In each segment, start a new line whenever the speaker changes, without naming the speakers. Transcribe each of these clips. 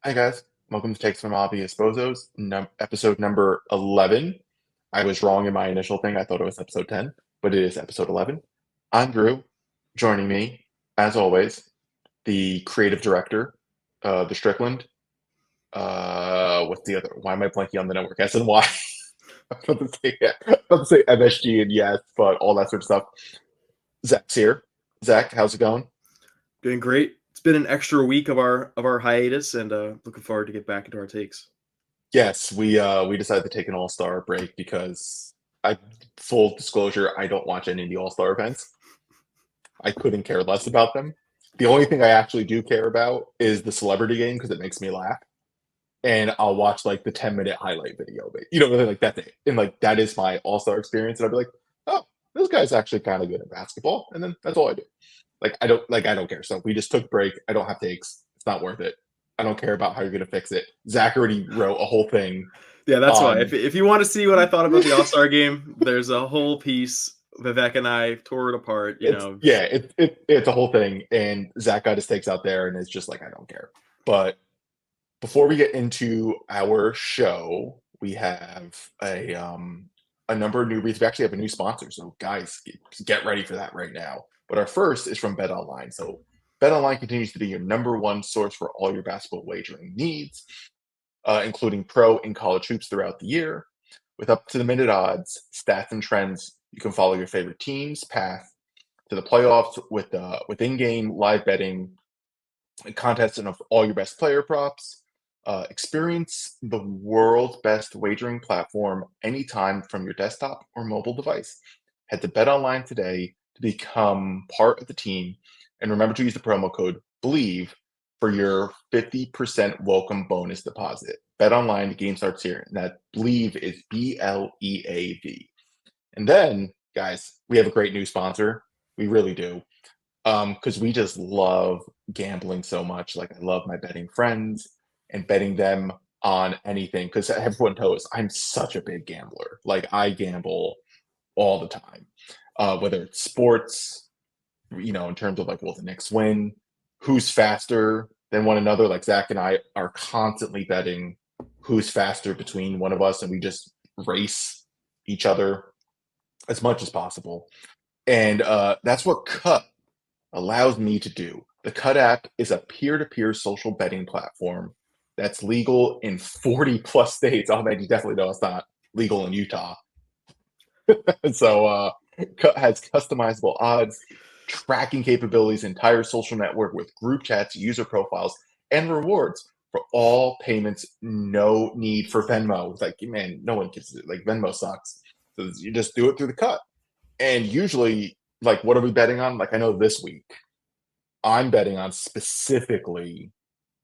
Hi guys, welcome to Takes from Obvious Bozos, episode number 11. I was wrong in my initial thing. I thought it was episode 10, but it is episode 11. I'm Drew. Joining me, as always, the creative director, the Strickland. What's the other? Why am I blanking on the network? S and Y. I'm about to say, yeah, I'm about to say MSG and yes, but all that sort of stuff. Zach's here. Zach, how's it going?
Doing great. It's been an extra week of our hiatus, and looking forward to get back into our takes.
Yes, we decided to take an all-star break because I full disclosure, I don't watch any of the all-star events. I couldn't care less about them. The only thing I actually do care about is the celebrity game because it makes me laugh. And I'll watch like the 10-minute highlight video, but like that's it. And like that is my all-star experience. And I'll be like, oh, this guy's actually kind of good at basketball. And then that's all I do. I don't care. So we just took break. I don't have takes. It's not worth it. I don't care about how you're gonna fix it. Zach already wrote a whole thing
Yeah, that's why.
on
If you want to see what I thought about the All Star game, there's a whole piece. Vivek and I tore it apart.
it's a whole thing, and Zach got his takes out there, and it's just like I don't care. But before we get into our show, we have a number of new reads. We actually have a new sponsor, so guys, get ready for that right now. But our first is from Bet Online. So Bet Online continues to be your number one source for all your basketball wagering needs, including pro and college hoops throughout the year. With up to the minute odds, stats, and trends, you can follow your favorite team's path to the playoffs with in-game live betting, contests, and of all your best player props. Experience the world's best wagering platform anytime from your desktop or mobile device. Head to BetOnline today to become part of the team, and remember to use the promo code BELIEVE for your 50% welcome bonus deposit. BetOnline, the game starts here, and that BELIEVE is BLEAV. And then, guys, we have a great new sponsor. We really do. Because we just love gambling so much. Like I love my betting friends and betting them on anything. Because everyone knows I'm such a big gambler. Like I gamble all the time, whether it's sports, in terms of like, will the Knicks win? Who's faster than one another? Like Zach and I are constantly betting who's faster between one of us, and we just race each other as much as possible. And that's what Cut allows me to do. The Cut app is a peer-to-peer social betting platform that's legal in 40 plus states. Oh man, you definitely know it's not legal in Utah. So Cut has customizable odds, tracking capabilities, entire social network with group chats, user profiles, and rewards for all payments. No need for Venmo. It's like, man, no one gets it. Like Venmo sucks. So you just do it through the Cut. And usually, like, what are we betting on? Like, I know this week, I'm betting on specifically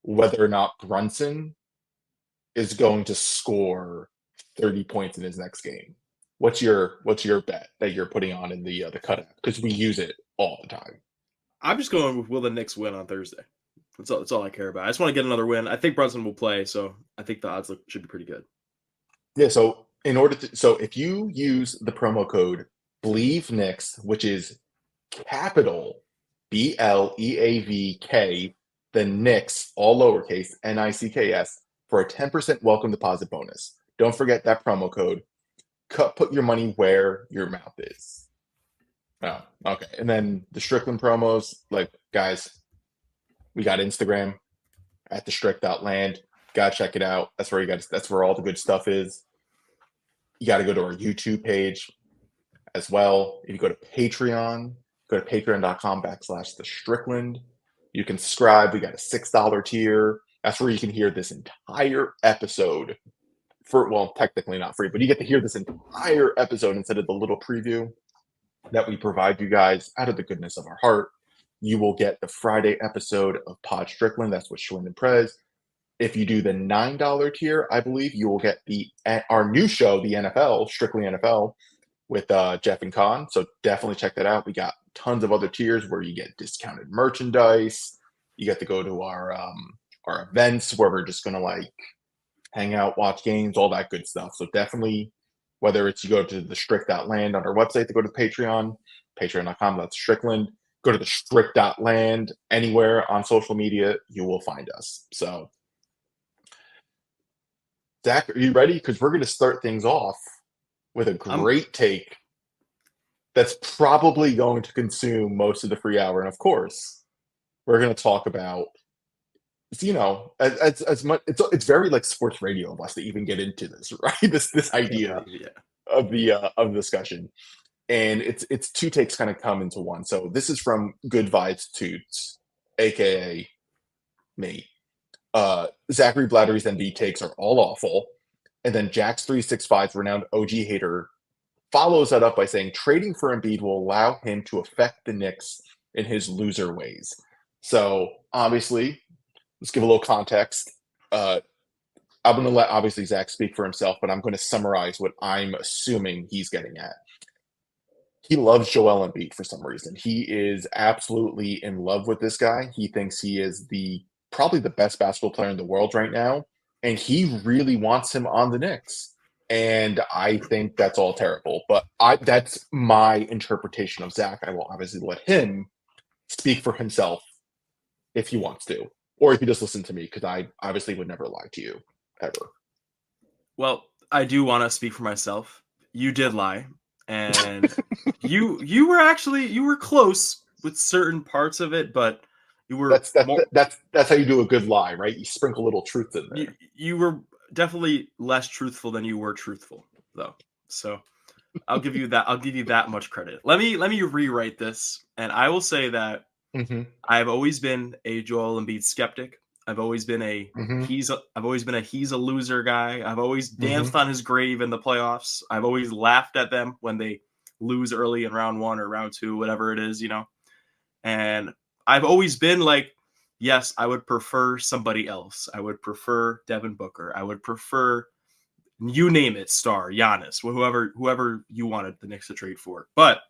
whether or not Brunson is going to score 30 points in his next game. What's your bet that you're putting on in the Cut app? Because we use it all the time.
I'm just going with will the Knicks win on Thursday. That's all I care about. I just want to get another win. I think Brunson will play, so I think the odds should be pretty good.
Yeah. So if you use the promo code Believe Knicks, which is capital BLEAVK, the Knicks, all lowercase NICKS, for a 10% welcome deposit bonus. Don't forget that promo code. Put your money where your mouth is. Oh, okay. And then the Strickland promos, like guys, we got Instagram at the strict.land. Gotta check it out. That's where all the good stuff is. You gotta go to our YouTube page as well. If you go to Patreon, go to patreon.com/the Strickland. You can subscribe. We got a $6 tier. That's where you can hear this entire episode technically not free, but you get to hear this entire episode instead of the little preview that we provide you guys out of the goodness of our heart. You will get the Friday episode of Pod Strickland. That's with Schwinn and Prez. If you do the $9 tier, I believe you will get our new show, the NFL, Strictly NFL, with Jeff and Con. So definitely check that out. We got tons of other tiers where you get discounted merchandise. You get to go to our events where we're just gonna like hang out, watch games, all that good stuff. So definitely, whether it's you go to the strict.land on our website to go to Patreon, patreon.com/Strickland, go to the strict.land anywhere on social media, you will find us. So Zach, are you ready? Because we're going to start things off with a
I'm
great take that's probably going to consume most of the free hour. And of course, we're going to talk about, as much it's very like sports radio of us to even get into this, right? This
I can't
idea
believe it. Yeah.
of the discussion, and it's two takes kind of come into one. So this is from Good Vibes Toots, aka me. Zachary Blattery's Embiid takes are all awful, and then Jack's 365 renowned OG hater follows that up by saying trading for Embiid will allow him to affect the Knicks in his loser ways. So obviously, let's give a little context. Uh, I'm going to let obviously Zach speak for himself, but I'm going to summarize what I'm assuming he's getting at. He loves Joel Embiid for some reason. He is absolutely in love with this guy. He thinks he is probably the best basketball player in the world right now, and he really wants him on the Knicks. And I think that's all terrible. But that's my interpretation of Zach. I will obviously let him speak for himself if he wants to, or if he just listen to me, because I obviously would never lie to you ever.
Well, I do want to speak for myself. You did lie, and you were close with certain parts of it, but you were
That's that,
more
that's how you do a good lie, right? You sprinkle a little truth in
you
there.
you were definitely less truthful than you were truthful, though. So I'll give you that. I'll give you that much credit. Let me rewrite this, and I will say that
Mm-hmm.
I've always been a Joel Embiid skeptic. I've always been a
Mm-hmm.
he's a loser guy. I've always
Mm-hmm.
danced on his grave in the playoffs. I've always laughed at them when they lose early in round 1 or round 2, whatever it is, And I've always been like, yes, I would prefer somebody else. I would prefer Devin Booker. I would prefer you name it, star, Giannis, whoever you wanted the Knicks to trade for. But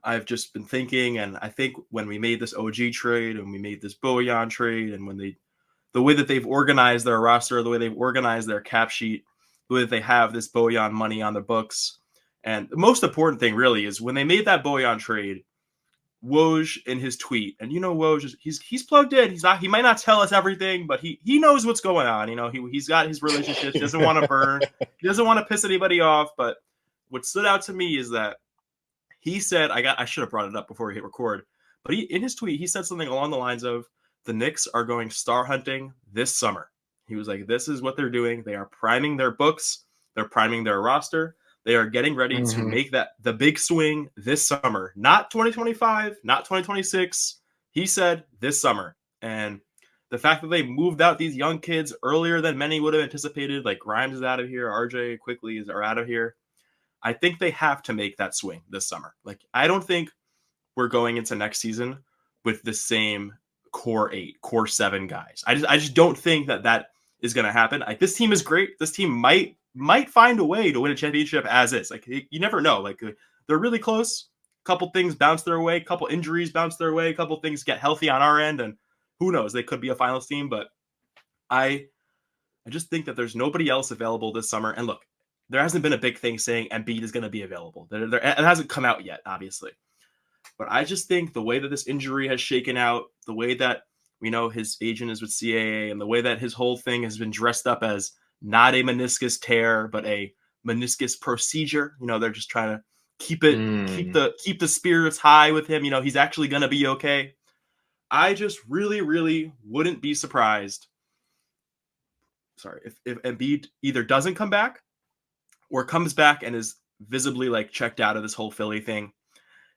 I've just been thinking, and I think when we made this OG trade and we made this Bojan trade, and when the way that they've organized their roster, the way they've organized their cap sheet, the way that they have this Bojan money on the books, and the most important thing really is when they made that Bojan trade, Woj in his tweet, and Woj he's plugged in. He might not tell us everything, but he knows what's going on. He's got his relationships. He doesn't want to burn. He doesn't want to piss anybody off. But what stood out to me is that he said, I should have brought it up before we hit record, but in his tweet, he said something along the lines of, the Knicks are going star hunting this summer. He was like, this is what they're doing. They are priming their books. They're priming their roster. They are getting ready to
Mm-hmm.
make the big swing this summer, not 2025, not 2026. He said this summer. And the fact that they moved out these young kids earlier than many would have anticipated, like Grimes is out of here, RJ quickly are out of here. I think they have to make that swing this summer. Like, I don't think we're going into next season with the same core 8, core 7 guys. I just don't think that is going to happen. Like, this team is great. This team might find a way to win a championship as is. Like, you never know. Like, they're really close. A couple things bounce their way, a couple injuries bounce their way, a couple things get healthy on our end, and who knows? They could be a finals team, but I just think that there's nobody else available this summer. And look, there hasn't been a big thing saying Embiid is going to be available. It hasn't come out yet, obviously. But I just think the way that this injury has shaken out, the way that we know his agent is with CAA, and the way that his whole thing has been dressed up as not a meniscus tear, but a meniscus procedure. They're just trying to keep
Mm.
the spirits high with him. He's actually going to be okay. I just really, really wouldn't be surprised. Sorry, if Embiid either doesn't come back or comes back and is visibly like checked out of this whole Philly thing.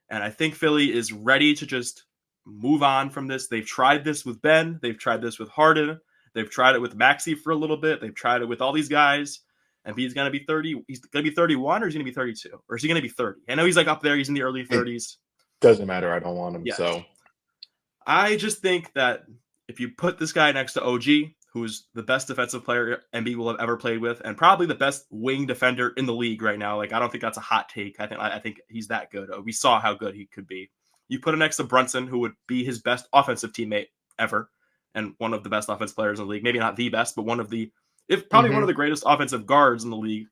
And I think Philly is ready to just move on from this. They've tried this with Ben. They've tried this with Harden. They've tried it with Maxey for a little bit. They've tried it with all these guys. And he's going to be 30. He's going to be 31, or is he going to be 32? Or is he going to be 30? I know he's like up there. He's in the early
It
30s.
doesn't matter. I don't want him.
Yes.
So
I just think that if you put this guy next to OG, who's the best defensive player Embiid will have ever played with, and probably the best wing defender in the league right now. Like, I don't think that's a hot take. I think he's that good. We saw how good he could be. You put him next to Brunson, who would be his best offensive teammate ever, and one of the best offensive players in the league. Maybe not the best, but probably one
mm-hmm.
of the greatest offensive guards in the league.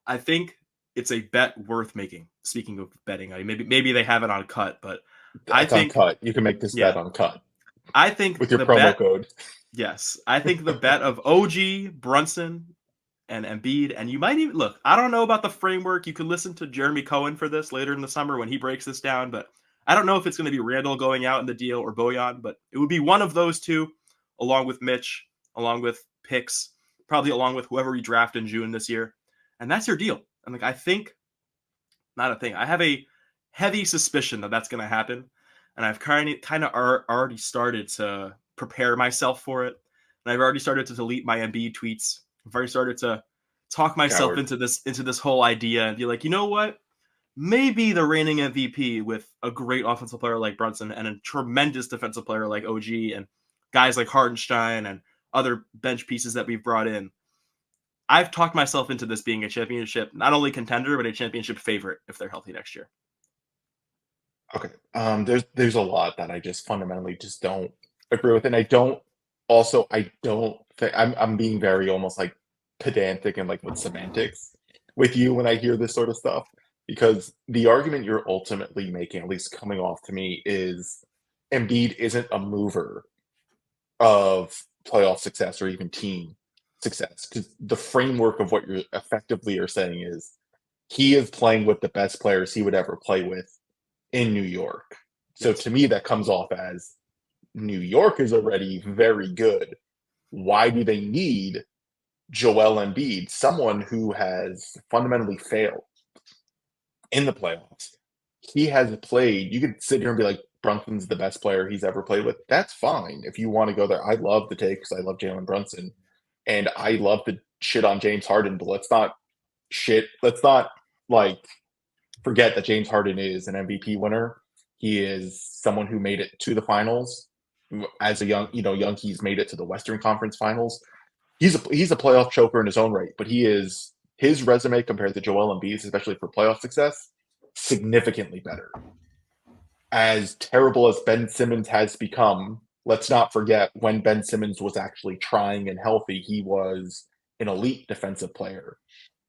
I think it's a bet worth making. Speaking of betting, maybe they have it on cut, but I
That's
think,
uncut. You can make this
yeah,
bet uncut
I think
with your
the
promo
bet
code.
Yes, I think the bet of OG, Brunson, and Embiid, and you might even look. I don't know about the framework. You could listen to Jeremy Cohen for this later in the summer when he breaks this down, but I don't know if it's going to be Randall going out in the deal or Bojan, but it would be one of those two, along with Mitch, along with picks, probably along with whoever we draft in June this year, and that's your deal. And like I think, not a thing. I have a heavy suspicion that that's going to happen, and I've kind of already started to prepare myself for it, and I've already started to delete my Embiid tweets. I've already started to talk myself
Coward.
into this whole idea and be like, you know what? Maybe the reigning MVP with a great offensive player like Brunson and a tremendous defensive player like OG and guys like Hartenstein and other bench pieces that we've brought in. I've talked myself into this being a championship, not only contender, but a championship favorite if they're healthy next year.
Okay. There's a lot that I just fundamentally just don't agree with, and I don't think I'm being very almost like pedantic and like with semantics with you when I hear this sort of stuff, because the argument you're ultimately making, at least coming off to me, is Embiid isn't a mover of playoff success or even team success, because the framework of what you're effectively are saying is he is playing with the best players he would ever play with in New York. So
Yes.
to me, that comes off as New York is already very good. Why do they need Joel Embiid, someone who has fundamentally failed in the playoffs? He has played, you could sit here and be like, Brunson's the best player he's ever played with. That's fine if you want to go there. I love the take because I love Jalen Brunson. And I love to shit on James Harden, but let's not like forget that James Harden is an MVP winner. He is someone who made it to the finals as a young. He's made it to the Western Conference Finals. He's a playoff choker in his own right, but his resume compared to Joel Embiid's, especially for playoff success, significantly better. As terrible as Ben Simmons has become, let's not forget when Ben Simmons was actually trying and healthy, he was an elite defensive player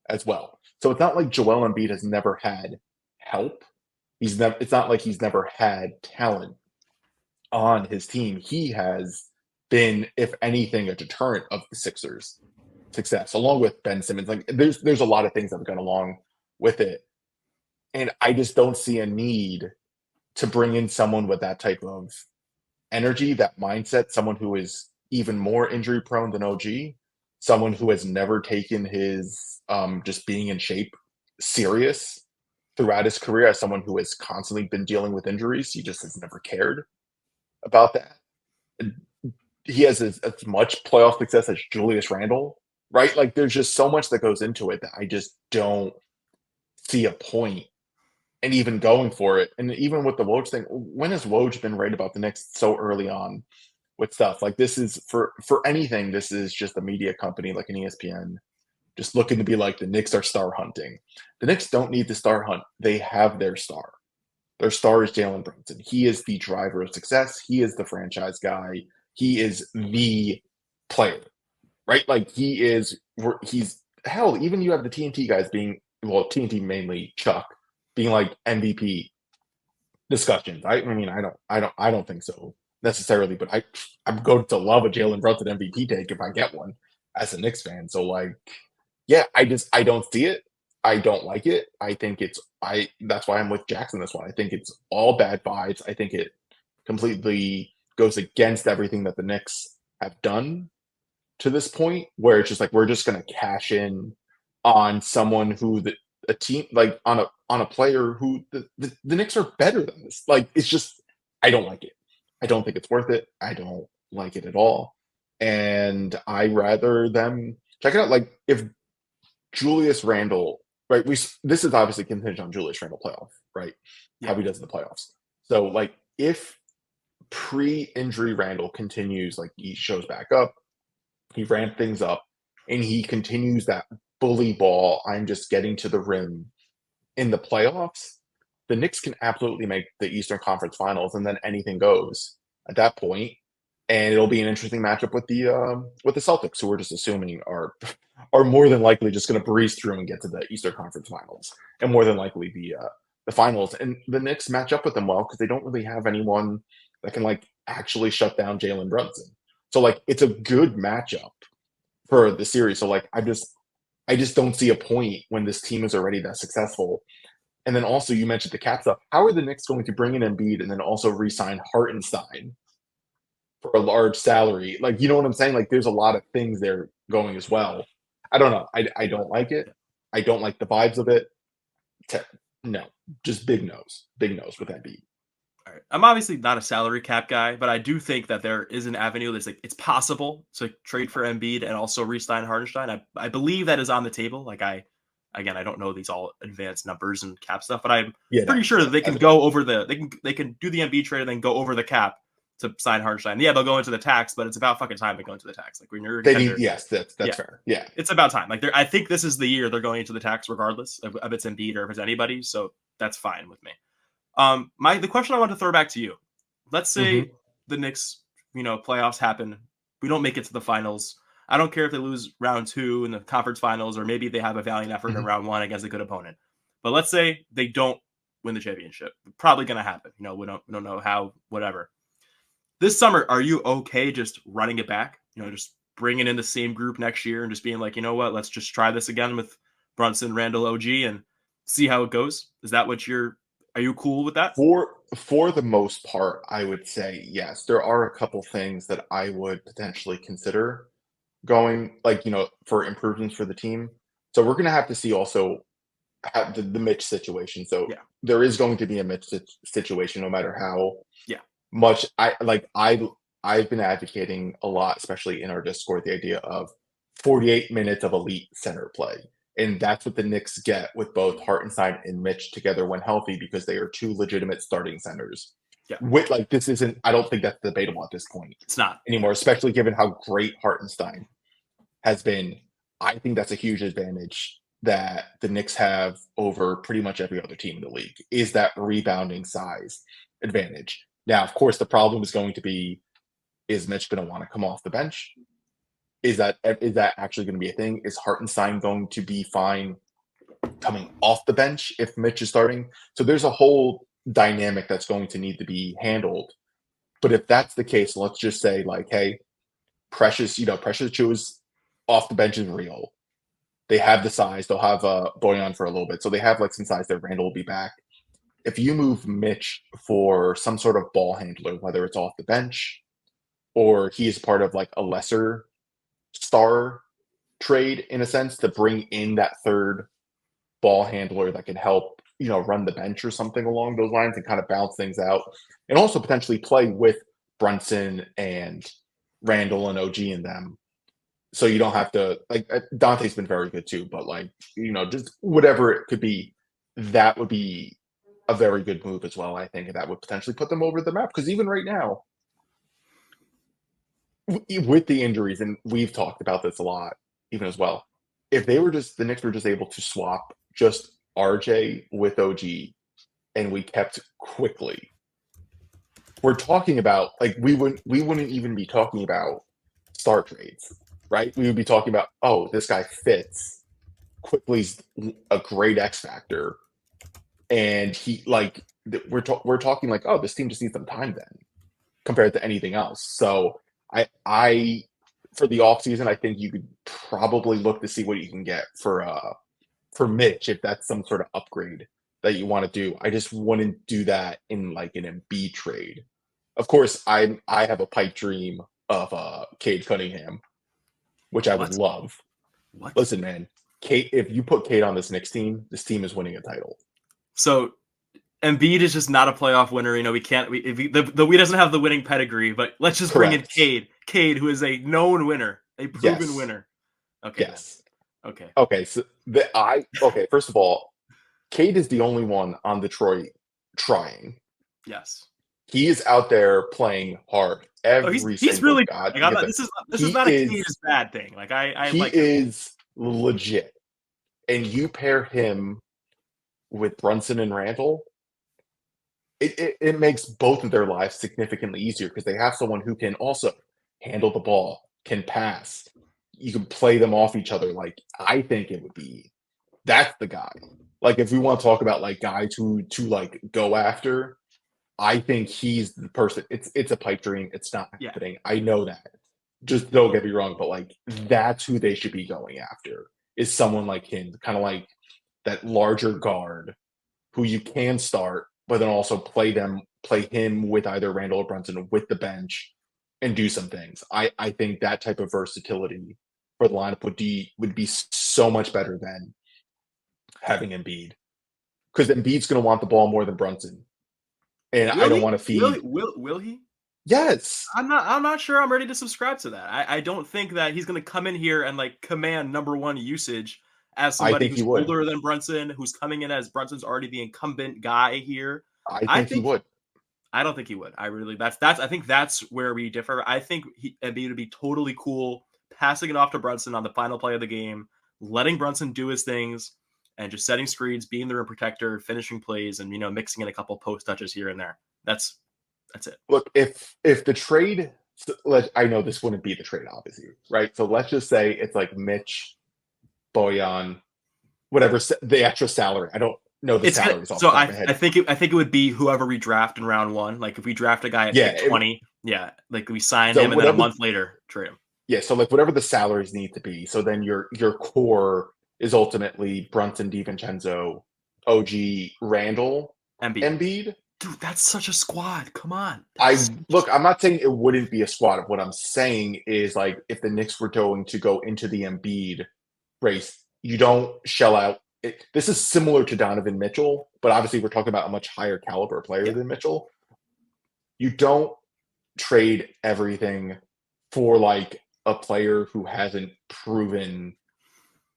as well. So it's not like Joel Embiid has never had help. It's not like he's never had talent on his team. He has been, if anything, a deterrent of the Sixers' success, along with Ben Simmons. Like there's a lot of things that have gone along with it. And I just don't see a need to bring in someone with that type of energy, that mindset, someone who is even more injury prone than OG, someone who has never taken his just being in shape serious throughout his career, as someone who has constantly been dealing with injuries. He just has never cared about that. He has as much playoff success as Julius Randle, right? Like there's just so much that goes into it that I just don't see a point and even going for it. And even with the Woj thing, when has Woj been right about the Knicks so early on with stuff? Like this is for anything, this is just a media company like an ESPN just looking to be like the Knicks are star hunting. The Knicks don't need the star hunt. They have their star. Their star is Jalen Brunson. He is the driver of success. He is the franchise guy. He is the player, right? Like he's hell. Even you have the TNT guys being, well, TNT mainly Chuck being like MVP discussions. I don't think so necessarily, but I'm going to love a Jalen Brunson MVP take if I get one as a Knicks fan. So like, yeah, I don't see it. I don't like it. I think that's why I'm with Jackson this one. I think it's all bad vibes. I think it completely goes against everything that the Knicks have done to this point, where it's just like we're just gonna cash in on someone who a team like on a player who the Knicks are better than this. Like it's just I don't like it. I don't think it's worth it. I don't like it at all. And I rather them check it out. Like if Julius Randle, right? This is obviously contingent on Julius Randle playoff, right? How
Yeah.
he does in the playoffs. So like if pre-injury Randle continues, like he shows back up, he ran things up, and he continues that bully ball. I'm just getting to the rim in the playoffs. The Knicks can absolutely make the Eastern Conference Finals, and then anything goes at that point. And it'll be an interesting matchup with the Celtics, who we're just assuming are more than likely just going to breeze through and get to the Eastern Conference Finals, and more than likely the finals. And the Knicks match up with them well because they don't really have anyone that can like actually shut down Jalen Brunson. So like it's a good matchup for the series. So like I just don't see a point when this team is already that successful. And then also you mentioned the cap stuff. How are the Knicks going to bring in Embiid and then also re-sign Hartenstein for a large salary? Like, you know what I'm saying? Like, there's a lot of things there going as well. I don't know. I don't like it. I don't like the vibes of it. Te- No, just big nose with Embiid.
All right. I'm obviously not a salary cap guy, but I do think that there is an avenue that's like it's possible to trade for Embiid and also re-sign Hardenstein. I believe that is on the table. Like I don't know these all advanced numbers and cap stuff, but I'm
Yeah,
pretty
no,
sure that they can
that's
go over they can do the Embiid trade and then go over the cap to sign Hardenstein. Yeah, they'll go into the tax, but it's about fucking time they go into the tax. Like when you're a
they need.
contender,
Yes, that's
yeah,
fair. Yeah,
it's about time. Like I think this is the year they're going into the tax regardless of it's Embiid or if it's anybody. So that's fine with me. The question I want to throw back to you. Let's say
hmm
the Knicks, playoffs happen. We don't make it to the finals. I don't care if they lose round 2 in the conference finals, or maybe they have a valiant effort in
hmm
round 1 against a good opponent. But let's say they don't win the championship. Probably going to happen. We don't know how. Whatever. This summer, are you okay just running it back? Just bringing in the same group next year and just being like, you know what? Let's just try this again with Brunson, Randall, OG, and see how it goes. Is that what you're? Are you cool with that?
For the most part, I would say yes. There are a couple things that I would potentially consider going, like for improvements for the team. So we're gonna have to see also the Mitch situation. So
Yeah.
there is going to be a Mitch situation, no matter how
Yeah.
much I've been advocating a lot, especially in our Discord, the idea of 48 minutes of elite center play. And that's what the Knicks get with both Hartenstein and Mitch together when healthy, because they are two legitimate starting centers.
Yeah.
With like this isn't I don't think that's debatable at this point
It's not.
anymore, especially given how great Hartenstein has been. I think that's a huge advantage that the Knicks have over pretty much every other team in the league, is that rebounding size advantage. Now, of course, the problem is going to be, is Mitch going to want to come off the bench? Is that actually going to be a thing? Is Hartenstein going to be fine coming off the bench if Mitch is starting? So there's a whole dynamic that's going to need to be handled. But if that's the case, let's just say like, hey, Precious Achiuwa's off the bench is real. They have the size. They'll have Boyan for a little bit, so they have like some size there. Randall will be back. If you move Mitch for some sort of ball handler, whether it's off the bench or he's part of like a lesser star trade in a sense to bring in that third ball handler that can help, run the bench or something along those lines and kind of balance things out, and also potentially play with Brunson and Randall and OG in them. So you don't have to like Dante's been very good too, but like, just whatever it could be, that would be a very good move as well. I think that would potentially put them over the map, because even right now, with the injuries, and we've talked about this a lot, even as well. If the Knicks were just able to swap just RJ with OG, and we kept quickly, we're talking about like we wouldn't even be talking about star trades, right? We would be talking about, oh, this guy fits. Quickly's a great X factor, and he like we're talking like, oh, this team just needs some time then compared to anything else. So I for the offseason, I think you could probably look to see what you can get for Mitch, if that's some sort of upgrade that you want to do. I just wouldn't do that in like an Embiid trade. Of course, I have a pipe dream of Cade Cunningham, which I would
What?
love.
What?
Listen, man, Kate, if you put Cade on this team is winning a title.
So Embiid is just not a playoff winner. We can't. We doesn't have the winning pedigree. But let's just bring in
Correct.
Cade. Cade, who is a known winner, a proven
Yes.
winner. Okay, then.
Yes.
Okay.
Okay. So okay. First of all, Cade is the only one on Detroit trying.
Yes.
He is out there playing hard
Oh, he's
every
he's
single
really
god.
like I'm not, this is
He
not a Cade
is
is bad thing. Like I
he
like him.
is legit. And you pair him with Brunson and Randall, it makes both of their lives significantly easier, because they have someone who can also handle the ball, can pass. You can play them off each other. Like, I think it would be that's the guy. Like, if we want to talk about like guys who to like go after, I think he's the person. It's a pipe dream. It's not
Yeah.
happening. I know that. just don't get me wrong, but like that's who they should be going after is someone like him, kind of like that larger guard who you can start, but then also play him with either Randall or Brunson with the bench and do some things. I think that type of versatility for the lineup would be so much better than having Embiid because Embiid's going to want the ball more than Brunson, and I
Will
don't
he?
want to feed.
Will he?
Yes,
I'm not sure I'm ready to subscribe to that. I don't think that he's going to come in here and like command number one usage as
I
somebody
think he
who's
would.
older than Brunson, who's coming in as Brunson's already the incumbent guy here.
I
I
think he
think
would.
I don't think he would. I really that's I think that's where we differ. I think Embiid would be totally cool passing it off to Brunson on the final play of the game, letting Brunson do his things, and just setting screens, being the rim protector, finishing plays, and mixing in a couple post touches here and there. That's it.
Look, if the trade, I know this wouldn't be the trade, obviously, right? So let's just say it's like Mitch, Bojan, whatever the extra salary. I don't know the
It's gonna,
salaries off
so
the top of my head.
I think it would be whoever we draft in round one. Like if we draft a guy at
Yeah,
pick 20, yeah, like we sign
so
him and then a
whatever.
month later trade him.
Yeah, so like whatever the salaries need to be. So then your core is ultimately Brunson, DiVincenzo, OG, Randall,
Embiid.
Embiid.
Dude, that's such a squad. Come on.
I'm not saying it wouldn't be a squad. What I'm saying is like if the Knicks were going to go into the Embiid race, you don't shell out. This is similar to Donovan Mitchell, but obviously we're talking about a much higher caliber player
Yeah.
than Mitchell. You don't trade everything for like a player who hasn't proven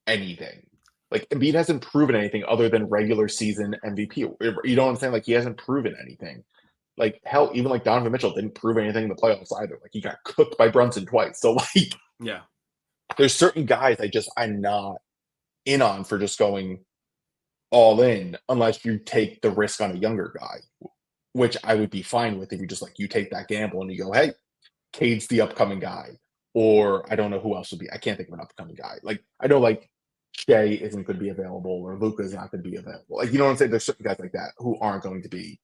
anything. Like Embiid hasn't proven anything other than regular season MVP. You know what I'm saying? Like he hasn't proven anything. Like hell, even like Donovan Mitchell didn't prove anything in the playoffs either. Like he got cooked by Brunson twice. So like
Yeah.
there's certain guys I'm not in on for just going all in unless you take the risk on a younger guy, which I would be fine with if you just like you take that gamble and you go, hey, Cade's the upcoming guy. Or I don't know who else would be. I can't think of an upcoming guy. Like I know like Shea isn't going to be available or Luka's not going to be available. Like you know what I'm saying? There's certain guys like that who aren't going to be.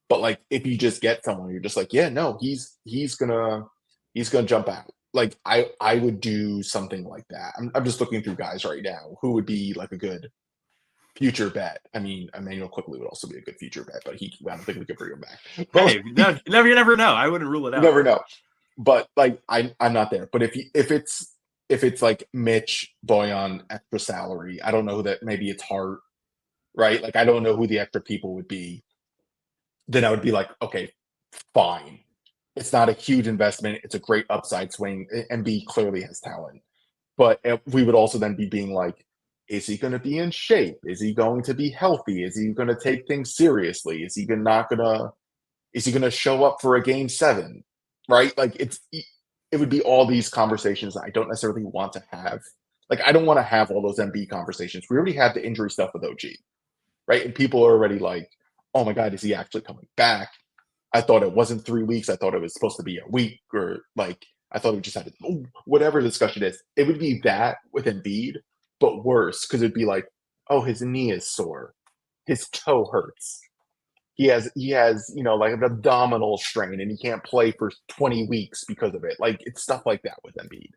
But like if you just get someone, you're just like, yeah, no, he's gonna jump out. Like I would do something like that. I'm just looking through guys right now who would be like a good future bet. I mean, Emmanuel quickly would also be a good future bet, but I don't think we could bring him back. But
Hey, you never know. I wouldn't rule it out.
you never know. But like I'm not there. But if it's like Mitch Boyan extra salary, I don't know that maybe it's Hart, right? Like I don't know who the extra people would be. Then I would be like, okay, fine. It's not a huge investment. It's a great upside swing. And B clearly has talent. But we would also then be being like, is he going to be in shape? Is he going to be healthy? Is he going to take things seriously? Is he going to show up for a game 7? Right? Like it would be all these conversations that I don't necessarily want to have. Like I don't want to have all those MB conversations. We already had the injury stuff with OG, right? And people are already like, oh my God, is he actually coming back? I thought it wasn't 3 weeks. I thought it was supposed to be a week, or like I thought we just had to, whatever the discussion is. It would be that with Embiid, but worse because it'd be like, oh, his knee is sore, his toe hurts. He has like an abdominal strain and he can't play for 20 weeks because of it. Like it's stuff like that with Embiid,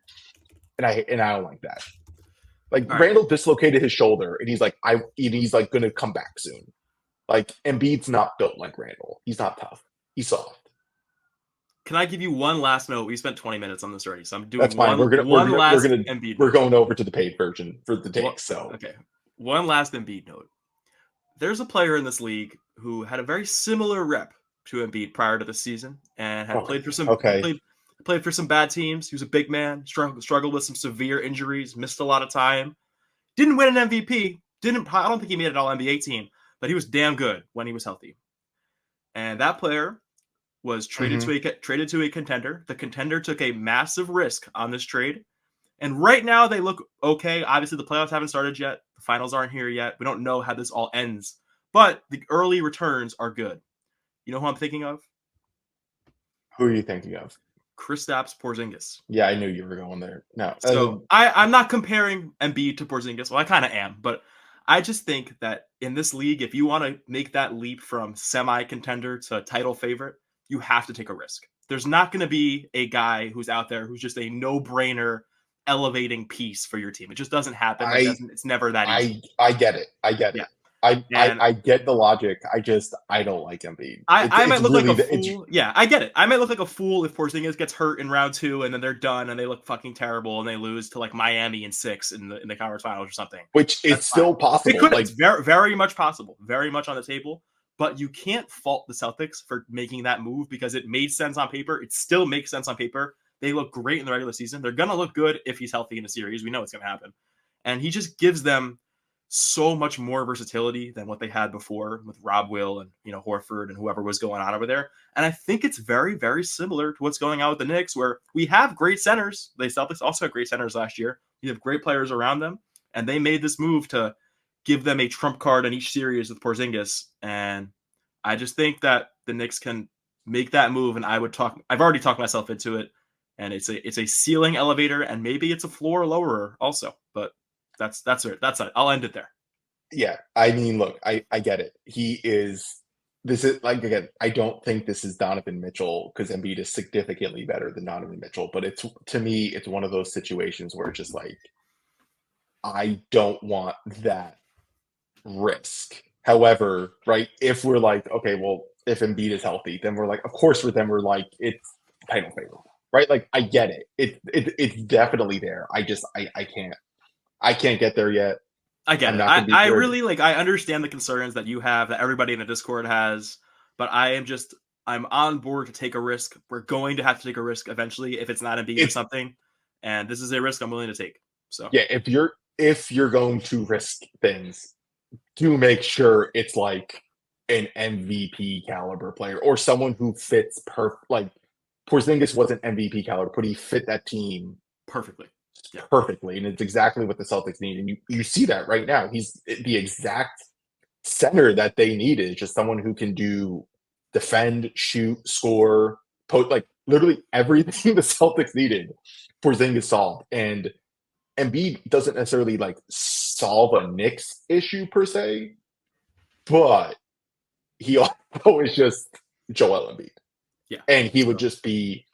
and I don't like that. Like
All right.
Randall dislocated his shoulder and he's like going to come back soon. Like Embiid's not built like Randall. He's not tough. He's soft.
Can I give you one last note? We spent 20 minutes on this already, so I'm doing
That's fine.
one last Embiid
We're
note.
going over to the paid version for the takes. So
okay, one last Embiid note. There's a player in this league who had a very similar rep to Embiid prior to the season and had played for some played for some bad teams. He was a big man, struggled with some severe injuries, missed a lot of time. Didn't win an MVP. I don't think he made an All-NBA team, but he was damn good when he was healthy. And that player was traded to a contender. The contender took a massive risk on this trade. And right now they look okay. Obviously, the playoffs haven't started yet. The finals aren't here yet. We don't know how this all ends. But the early returns are good. You know who I'm thinking of?
Who are you thinking of?
Kristaps Porzingis.
Yeah, I knew you were going there. No.
So I'm not comparing Embiid to Porzingis. Well, I kind of am. But I just think that in this league, if you want to make that leap from semi-contender to title favorite, you have to take a risk. There's not going to be a guy who's out there who's just a no-brainer elevating piece for your team. It just doesn't happen. Like
I
doesn't it's never that easy.
I get it. I get
Yeah.
it. I, I
And
I get the logic. I don't like Embiid.
I
It's
might look like
really
a
the
fool. Yeah, I get it. I might look like a fool if Porzingis gets hurt in round 2 and then they're done and they look fucking terrible and they lose to like Miami in 6 in the conference finals or something.
which is
That's fine.
still
It
possible.
could.
Like
It's very much possible. Very much on the table. But you can't fault the Celtics for making that move because it made sense on paper. It still makes sense on paper. They look great in the regular season. They're gonna look good if he's healthy in the series. We know it's gonna happen, and he just gives them so much more versatility than what they had before with Rob Will and Horford and whoever was going on over there. And I think it's very similar to what's going on with the Knicks, where we have great centers. The Celtics also had great centers last year. You have great players around them, and they made this move to give them a trump card in each series with Porzingis. And I just think that the Knicks can make that move. And I've already talked myself into it. And it's a ceiling elevator, and maybe it's a floor lowerer also. But that's it. That's it. I'll end it there.
yeah, I mean, look, I get it. This is like again, I don't think this is Donovan Mitchell because Embiid is significantly better than Donovan Mitchell. But to me, it's one of those situations where it's just like I don't want that risk. However, right, if we're like, okay, well, if Embiid is healthy, then we're like, of course, for them, we're like, it's title favorable, right? Like, I get it. It's definitely there. I can't get there yet.
I get
I'm
it.
not going to be
I
scared.
really I understand the concerns that you have, that everybody in the Discord has, but I'm on board to take a risk. We're going to have to take a risk eventually if it's not Embiid or
It's
something, and this is a risk I'm willing to take. So
yeah. If you're going to risk things, do make sure it's like an MVP caliber player or someone who fits like Porzingis wasn't MVP caliber, but he fit that team
perfectly. Yeah.
perfectly, and it's exactly what the Celtics need. And you see that right now. He's the exact center that they needed, just someone who can do defend, shoot, score, like literally everything the Celtics needed. Porzingis solved, and Embiid doesn't necessarily like solve a Knicks issue per se, but he also is just Joel Embiid.
Yeah.
And he would just be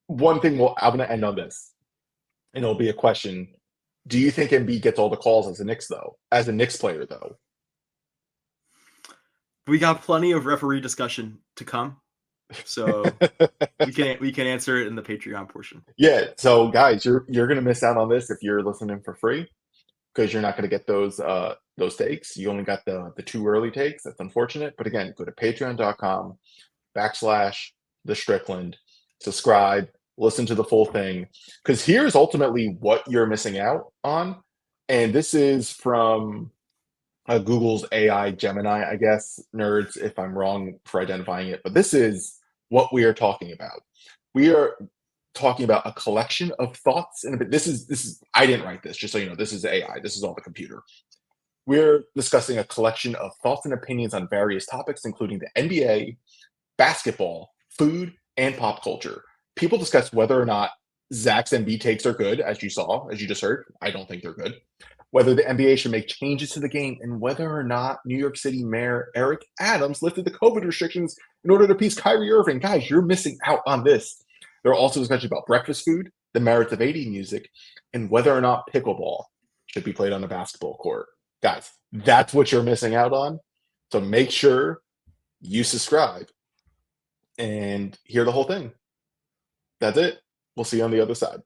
one thing. Well, I'm going to end on this, and it'll be a question. Do you think Embiid gets all the calls as a Knicks player, though?
We got plenty of referee discussion to come, so we can answer it in the Patreon portion.
Yeah. So, guys, you're going to miss out on this if you're listening for free because you're not going to get those takes. You only got the 2 early takes. That's unfortunate. But again, go to patreon.com/the Strickland, subscribe, listen to the full thing, because here's ultimately what you're missing out on. And this is from Google's AI Gemini, I guess, nerds, if I'm wrong for identifying it. But this is what we are talking about. We are talking about a collection of thoughts. And this is I didn't write this, just so you know, this is AI. This is all the computer. We're discussing a collection of thoughts and opinions on various topics, including the NBA, basketball, food, and pop culture. People discuss whether or not Zach's Embiid takes are good, as you just heard. I don't think they're good. Whether the NBA should make changes to the game, and whether or not New York City Mayor Eric Adams lifted the COVID restrictions in order to appease Kyrie Irving. Guys, you're missing out on this. There are also discussions about breakfast food, the merits of 80 music, and whether or not pickleball should be played on a basketball court. Guys, that's what you're missing out on. So make sure you subscribe and hear the whole thing. That's it. We'll see you on the other side.